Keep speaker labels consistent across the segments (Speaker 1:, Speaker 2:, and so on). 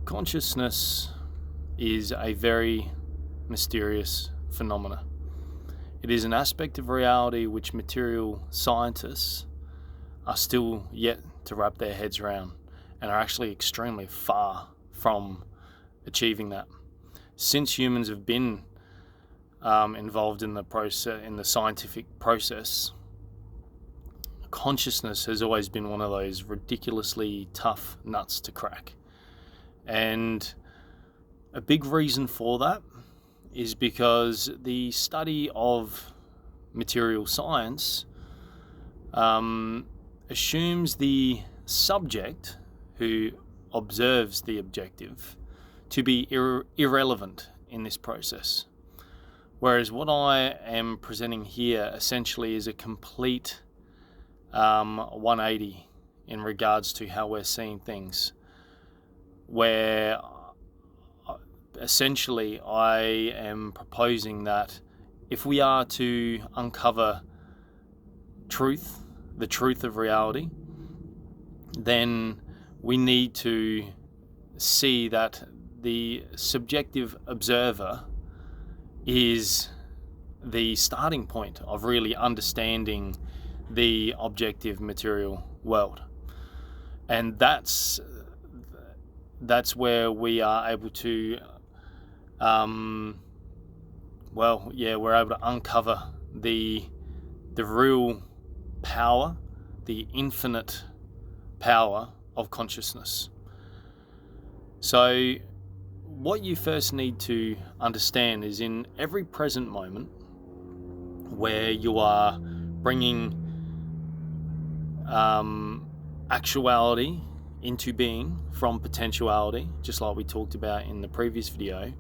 Speaker 1: Consciousness is a very mysterious phenomena. It is an aspect of reality which material scientists are still yet to wrap their heads around and are actually extremely far from achieving that. Since humans have been involved in the scientific process, consciousness has always been one of those ridiculously tough nuts to crack. And a big reason for that is because the study of material science assumes the subject who observes the objective to be irrelevant in this process. Whereas what I am presenting here essentially is a complete 180 in regards to how we're seeing things, where essentially I am proposing that if we are to uncover the truth of reality, then we need to see that the subjective observer is the starting point of really understanding the objective material world. And that's where we are able to we're able to uncover the real power, the infinite power of consciousness. So what you first need to understand is in every present moment where you are bringing actuality into being from potentiality, just like we talked about in the previous video,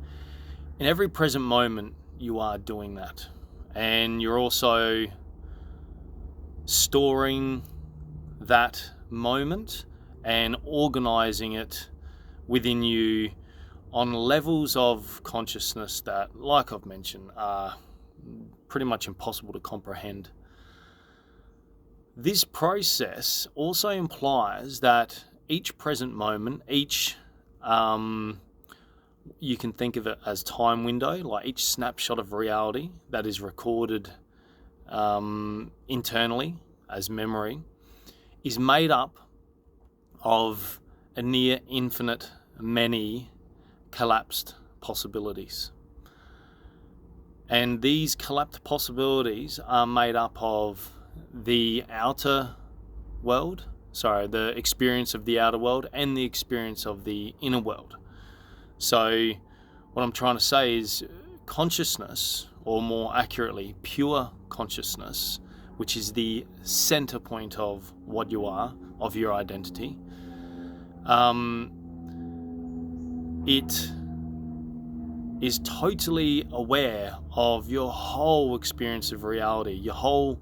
Speaker 1: in every present moment you are doing that. And you're also storing that moment and organizing it within you on levels of consciousness that, like I've mentioned, are pretty much impossible to comprehend. This process also implies that each present moment, you can think of it as time window, like each snapshot of reality that is recorded internally as memory, is made up of a near infinite many collapsed possibilities. And these collapsed possibilities are made up of the experience of the outer world and the experience of the inner world. So what I'm trying to say is consciousness, or more accurately, pure consciousness, which is the center point of what you are, of your identity, it is totally aware of your whole experience of reality, your whole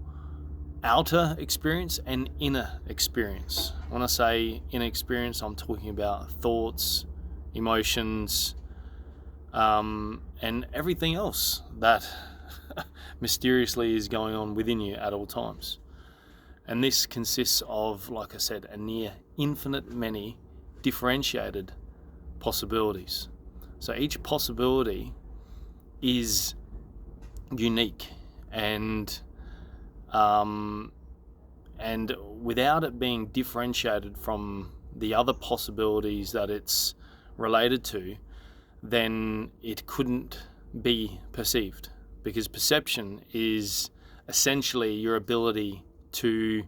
Speaker 1: outer experience and inner experience. When I say inner experience, I'm talking about thoughts, emotions, and everything else that mysteriously is going on within you at all times. And this consists of, like I said, a near infinite many differentiated possibilities. So each possibility is unique, and without it being differentiated from the other possibilities that it's related to, then it couldn't be perceived, because perception is essentially your ability to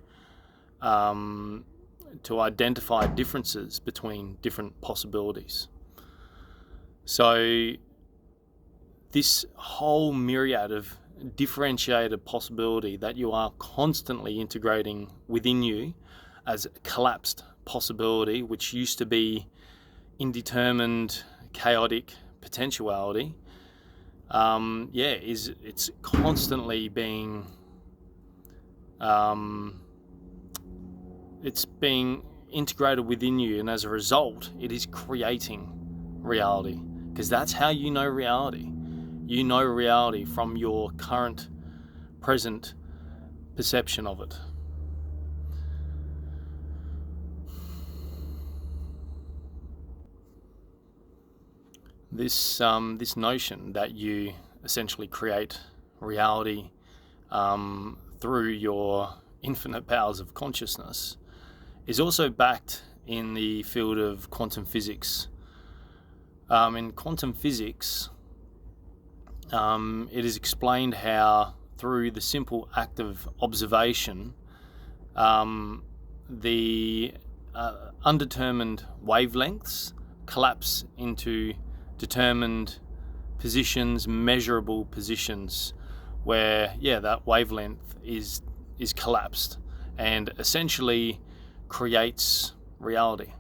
Speaker 1: identify differences between different possibilities. So this whole myriad of differentiated possibility that you are constantly integrating within you as a collapsed possibility, which used to be indeterminate, chaotic potentiality, it's constantly being it's being integrated within you, and as a result it is creating reality, because that's how you know reality. You know reality from your current present perception of it. this notion that you essentially create reality through your infinite powers of consciousness is also backed in the field of quantum physics. In quantum physics, it is explained how through the simple act of observation, the undetermined wavelengths collapse into determined positions, measurable positions, where that wavelength is collapsed and essentially creates reality.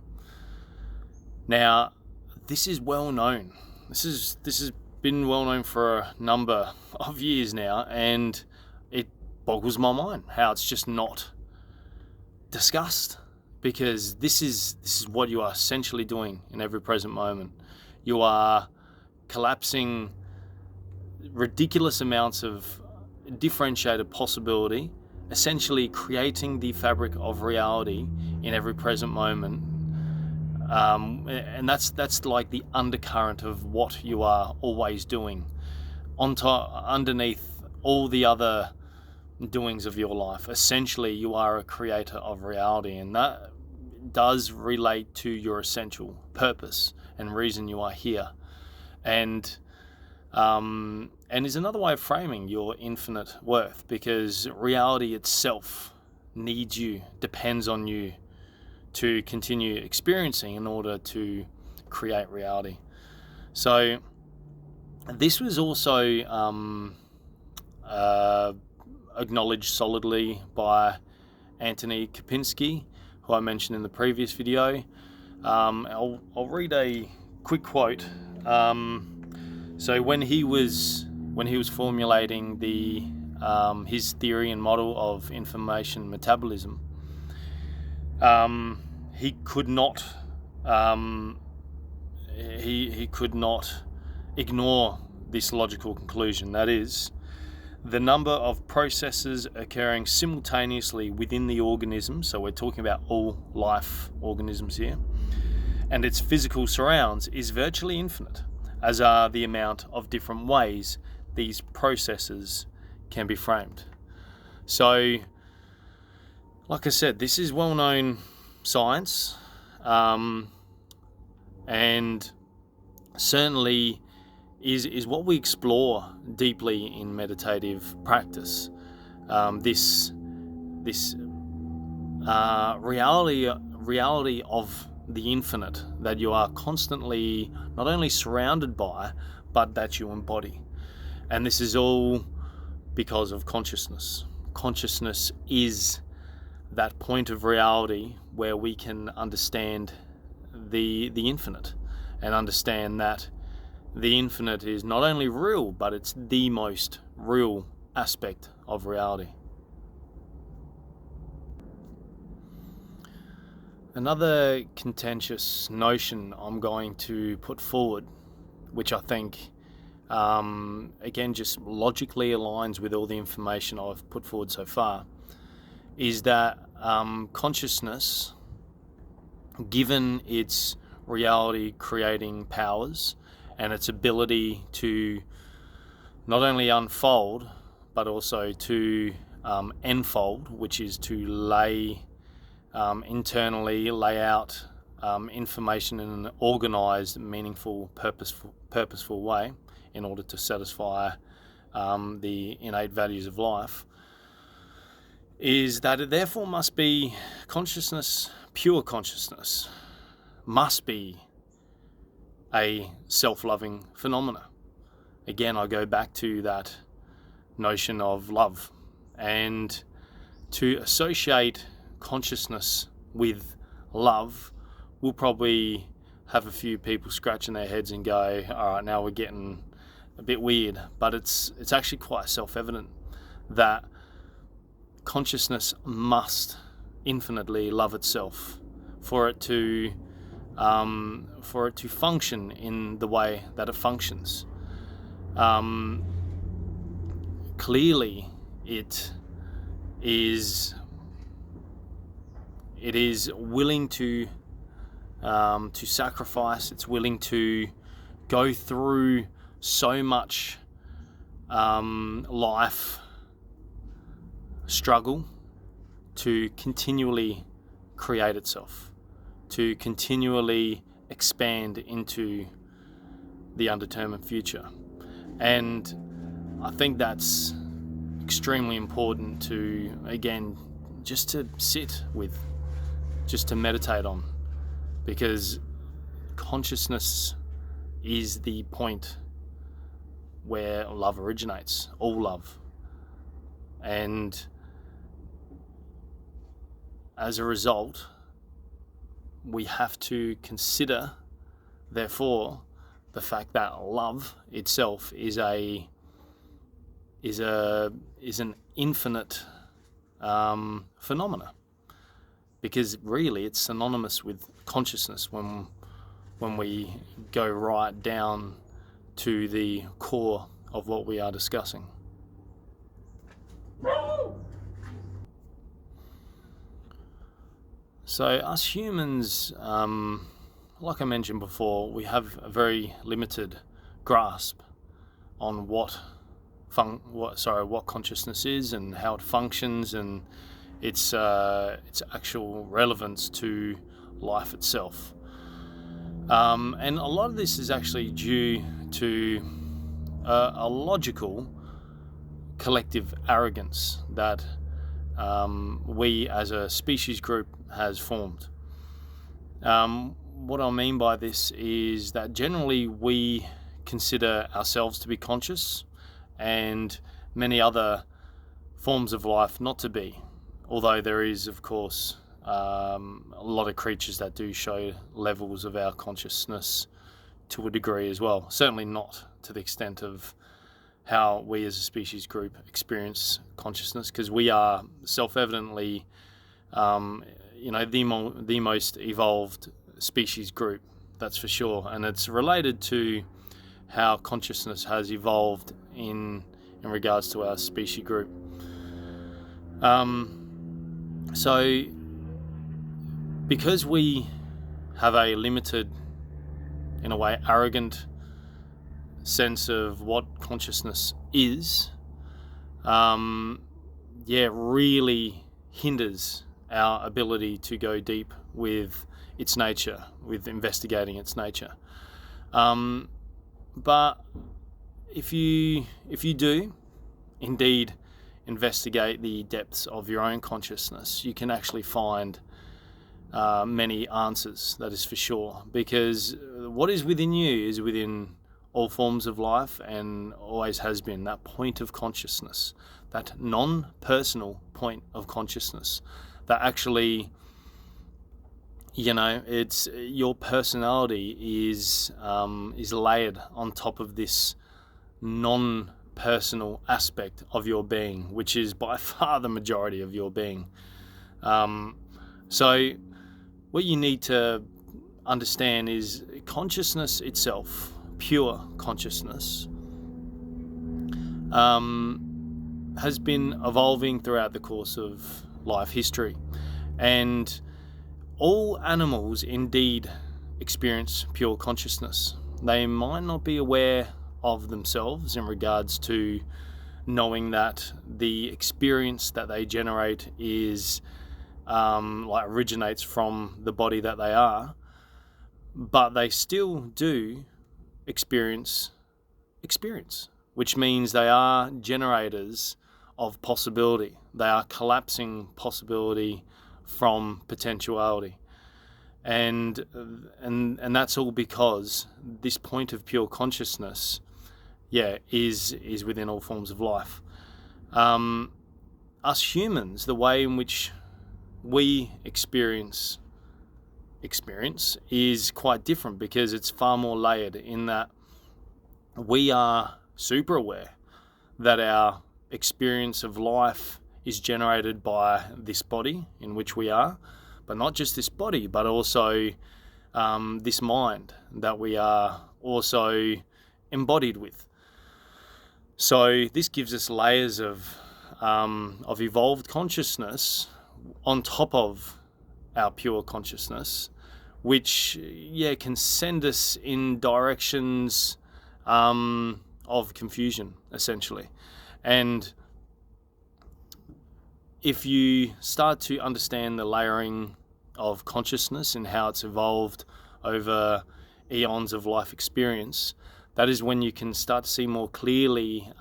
Speaker 1: Now, this is well known. This has been well known for a number of years now, and it boggles my mind how it's just not discussed, because this is what you are essentially doing in every present moment. You are collapsing ridiculous amounts of differentiated possibility, essentially creating the fabric of reality in every present moment. And that's like the undercurrent of what you are always doing, underneath all the other doings of your life. Essentially, you are a creator of reality, and that does relate to your essential purpose and reason you are here, and is another way of framing your infinite worth, because reality itself needs you, depends on you to continue experiencing in order to create reality. So this was also acknowledged solidly by Anthony Kopinski, who I mentioned in the previous video. I'll read a quick quote. So when he was formulating the his theory and model of information metabolism, he could not he could not ignore this logical conclusion. That is, the number of processes occurring simultaneously within the organism, so we're talking about all life organisms here, and its physical surrounds is virtually infinite, as are the amount of different ways these processes can be framed. So, like I said, this is well-known science, and certainly is what we explore deeply in meditative practice. This reality of the infinite that you are constantly not only surrounded by, but that you embody. And this is all because of consciousness. Consciousness is that point of reality where we can understand the infinite, and understand that the infinite is not only real, but it's the most real aspect of reality. Another contentious notion I'm going to put forward, which I think again just logically aligns with all the information I've put forward so far, is that consciousness, given its reality creating powers and its ability to not only unfold but also to enfold, which is to internally lay out information in an organized, meaningful, purposeful way in order to satisfy the innate values of life, is that it therefore must be consciousness, pure consciousness, must be a self-loving phenomena. Again, I go back to that notion of love, and to associate consciousness with love will probably have a few people scratching their heads and go, all right, now we're getting a bit weird. But it's actually quite self-evident that consciousness must infinitely love itself for it to function in the way that it functions. Clearly, it is willing to sacrifice. It's willing to go through so much life struggle to continually create itself, to continually expand into the undetermined future. And I think that's extremely important to, again, just to sit with, just to meditate on, because consciousness is the point where love originates, all love. And as a result, we have to consider, therefore, the fact that love itself is an infinite phenomena, because really it's synonymous with consciousness when we go right down to the core of what we are discussing. So us humans, like I mentioned before, we have a very limited grasp on what consciousness is and how it functions and its actual relevance to life itself. And a lot of this is actually due to a logical collective arrogance that we as a species group has formed. What I mean by this is that generally we consider ourselves to be conscious and many other forms of life not to be, although there is, of course, a lot of creatures that do show levels of our consciousness to a degree as well. Certainly not to the extent of how we as a species group experience consciousness, because we are self-evidently the most evolved species group, that's for sure, and it's related to how consciousness has evolved in regards to our species group. So because we have a limited, in a way, arrogant sense of what consciousness is, really hinders our ability to go deep with its nature, with investigating its nature. But if you do indeed investigate the depths of your own consciousness, you can actually find many answers, that is for sure, because what is within you is within all forms of life and always has been. That point of consciousness, that non-personal point of consciousness, that actually, it's your personality is layered on top of this non-personal aspect of your being, which is by far the majority of your being. So what you need to understand is consciousness itself, pure consciousness, has been evolving throughout the course of life history. And all animals indeed experience pure consciousness. They might not be aware of themselves in regards to knowing that the experience that they generate is originates from the body that they are, but they still do experience, which means they are generators of possibility. They are collapsing possibility from potentiality, and that's all because this point of pure consciousness, is within all forms of life. Us humans, the way in which we experience is quite different, because it's far more layered in that we are super aware that our experience of life is generated by this body in which we are, but not just this body, but also this mind that we are also embodied with. So this gives us layers of evolved consciousness on top of our pure consciousness, which can send us in directions of confusion, essentially. And if you start to understand the layering of consciousness and how it's evolved over eons of life experience, that is when you can start to see more clearly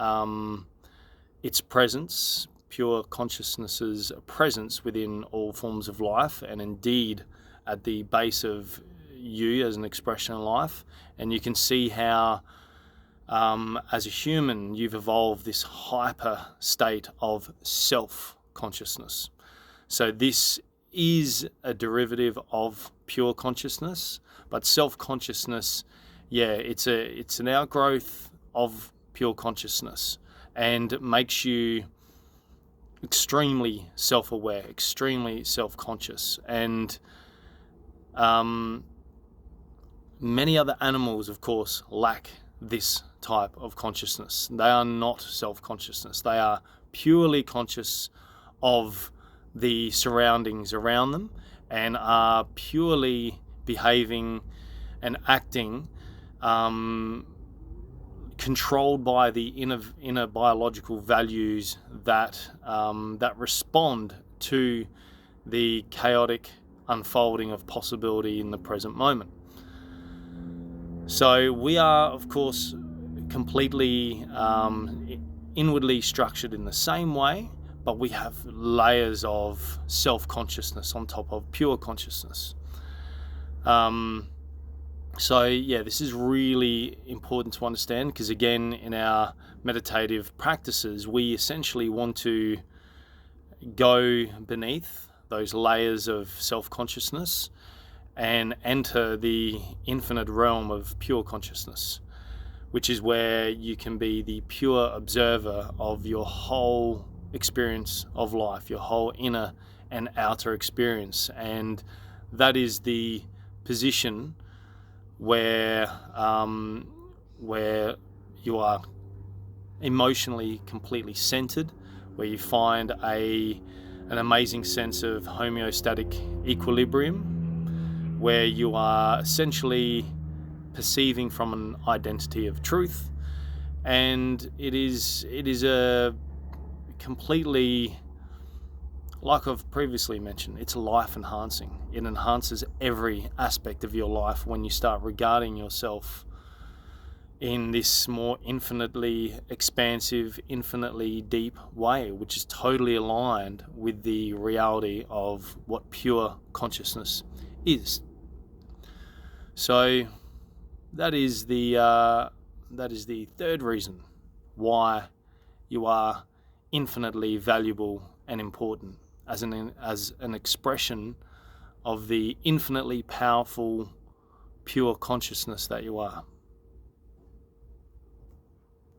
Speaker 1: its presence, pure consciousness's presence within all forms of life, and indeed at the base of you as an expression of life. And you can see how as a human you've evolved this hyper state of self-consciousness. So this is a derivative of pure consciousness, but self-consciousness, it's an outgrowth of pure consciousness, and makes you extremely self-aware, extremely self-conscious. And many other animals, of course, lack this type of consciousness. They are not self-consciousness. They are purely conscious of the surroundings around them, and are purely behaving and acting controlled by the inner biological values that respond to the chaotic unfolding of possibility in the present moment. So we are, of course, completely inwardly structured in the same way, but we have layers of self-consciousness on top of pure consciousness. This is really important to understand, because again, in our meditative practices, we essentially want to go beneath those layers of self-consciousness and enter the infinite realm of pure consciousness, which is where you can be the pure observer of your whole experience of life, your whole inner and outer experience. And that is the position where you are emotionally completely centered, where you find an amazing sense of homeostatic equilibrium, where you are essentially perceiving from an identity of truth. And it is a completely, like I've previously mentioned, it's life enhancing. It enhances every aspect of your life when you start regarding yourself in this more infinitely expansive, infinitely deep way, which is totally aligned with the reality of what pure consciousness is. So that is the third reason why you are infinitely valuable and important as an expression of the infinitely powerful pure consciousness that you are.